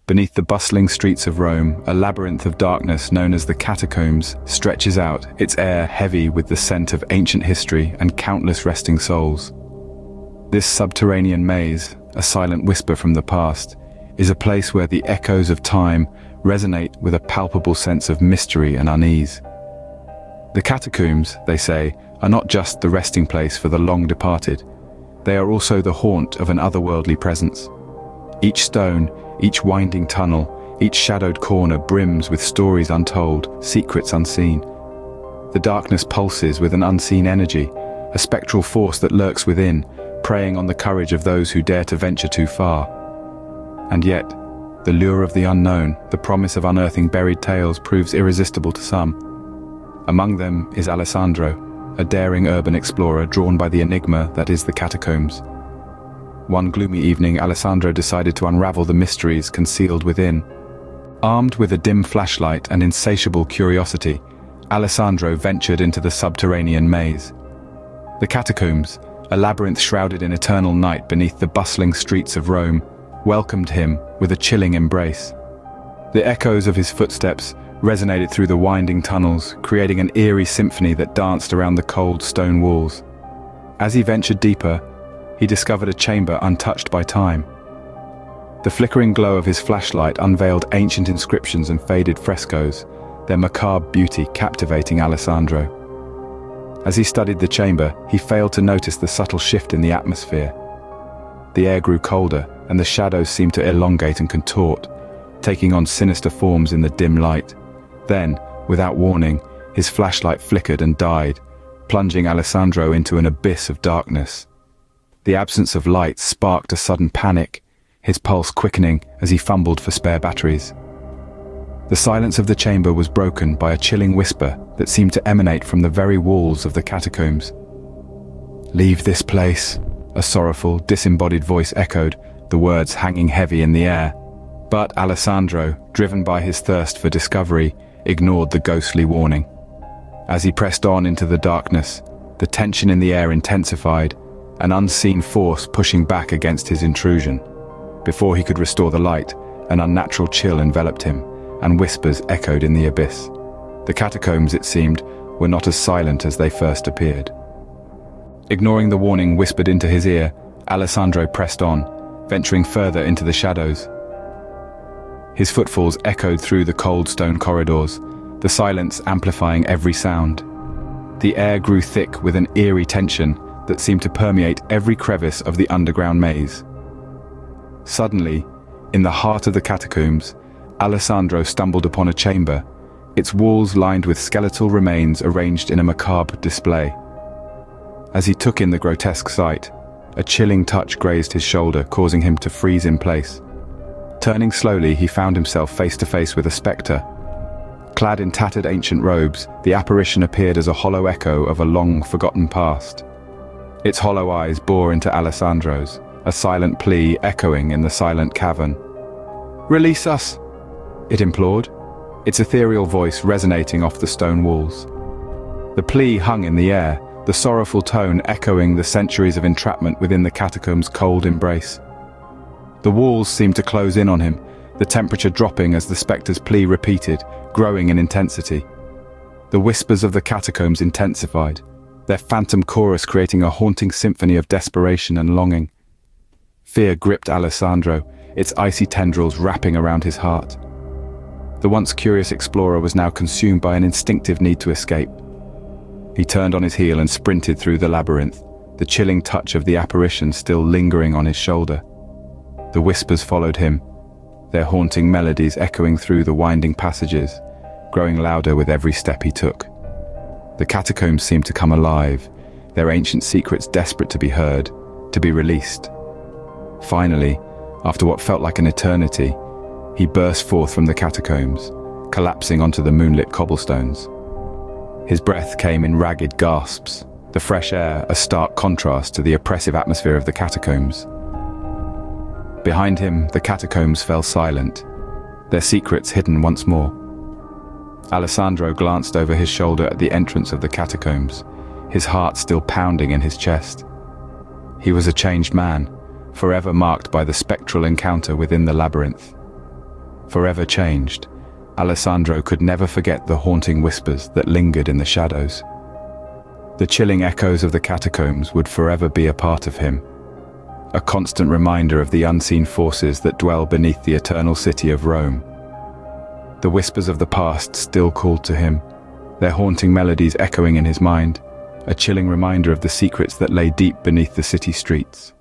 Beneath the bustling streets of Rome, a labyrinth of darkness known as the Catacombs stretches out, its air heavy with the scent of ancient history and countless resting souls. This subterranean maze, a silent whisper from the past, is a place where the echoes of time resonate with a palpable sense of mystery and unease. The catacombs, they say, are not just the resting place for the long departed. They are also the haunt of an otherworldly presence. Each stone, each winding tunnel, each shadowed corner brims with stories untold, secrets unseen. The darkness pulses with an unseen energy, a spectral force that lurks within, preying on the courage of those who dare to venture too far. And yet, the lure of the unknown, the promise of unearthing buried tales, proves irresistible to some. Among them is Alessandro, a daring urban explorer drawn by the enigma that is the catacombs. One gloomy evening, Alessandro decided to unravel the mysteries concealed within. Armed with a dim flashlight and insatiable curiosity, Alessandro ventured into the subterranean maze. The catacombs, a labyrinth shrouded in eternal night beneath the bustling streets of Rome, welcomed him with a chilling embrace. The echoes of his footsteps resonated through the winding tunnels, creating an eerie symphony that danced around the cold stone walls. As he ventured deeper, he discovered a chamber untouched by time. The flickering glow of his flashlight unveiled ancient inscriptions and faded frescoes, their macabre beauty captivating Alessandro. As he studied the chamber, he failed to notice the subtle shift in the atmosphere. The air grew colder, and the shadows seemed to elongate and contort, taking on sinister forms in the dim light. Then, without warning, his flashlight flickered and died, plunging Alessandro into an abyss of darkness. The absence of light sparked a sudden panic, his pulse quickening as he fumbled for spare batteries. The silence of the chamber was broken by a chilling whisper that seemed to emanate from the very walls of the catacombs. "Leave this place," a sorrowful, disembodied voice echoed, the words hanging heavy in the air. But Alessandro, driven by his thirst for discovery, ignored the ghostly warning. As he pressed on into the darkness, the tension in the air intensified, an unseen force pushing back against his intrusion. Before he could restore the light, an unnatural chill enveloped him, and whispers echoed in the abyss. The catacombs, it seemed, were not as silent as they first appeared. Ignoring the warning whispered into his ear, Alessandro pressed on, venturing further into the shadows. His footfalls echoed through the cold stone corridors, the silence amplifying every sound. The air grew thick with an eerie tension that seemed to permeate every crevice of the underground maze. Suddenly, in the heart of the catacombs, Alessandro stumbled upon a chamber, its walls lined with skeletal remains arranged in a macabre display. As he took in the grotesque sight, a chilling touch grazed his shoulder, causing him to freeze in place. Turning slowly, he found himself face to face with a spectre. Clad in tattered ancient robes, the apparition appeared as a hollow echo of a long-forgotten past. Its hollow eyes bore into Alessandro's, a silent plea echoing in the silent cavern. "Release us!" it implored, its ethereal voice resonating off the stone walls. The plea hung in the air, the sorrowful tone echoing the centuries of entrapment within the catacombs' cold embrace. The walls seemed to close in on him, the temperature dropping as the spectre's plea repeated, growing in intensity. The whispers of the catacombs intensified, their phantom chorus creating a haunting symphony of desperation and longing. Fear gripped Alessandro, its icy tendrils wrapping around his heart. The once curious explorer was now consumed by an instinctive need to escape. He turned on his heel and sprinted through the labyrinth, the chilling touch of the apparition still lingering on his shoulder. The whispers followed him, their haunting melodies echoing through the winding passages, growing louder with every step he took. The catacombs seemed to come alive, their ancient secrets desperate to be heard, to be released. Finally, after what felt like an eternity, he burst forth from the catacombs, collapsing onto the moonlit cobblestones. His breath came in ragged gasps, the fresh air a stark contrast to the oppressive atmosphere of the catacombs. Behind him, the catacombs fell silent, their secrets hidden once more. Alessandro glanced over his shoulder at the entrance of the catacombs, his heart still pounding in his chest. He was a changed man, forever marked by the spectral encounter within the labyrinth. forever changed, Alessandro could never forget the haunting whispers that lingered in the shadows. The chilling echoes of the catacombs would forever be a part of him, a constant reminder of the unseen forces that dwell beneath the eternal city of Rome. The whispers of the past still called to him, their haunting melodies echoing in his mind, a chilling reminder of the secrets that lay deep beneath the city streets.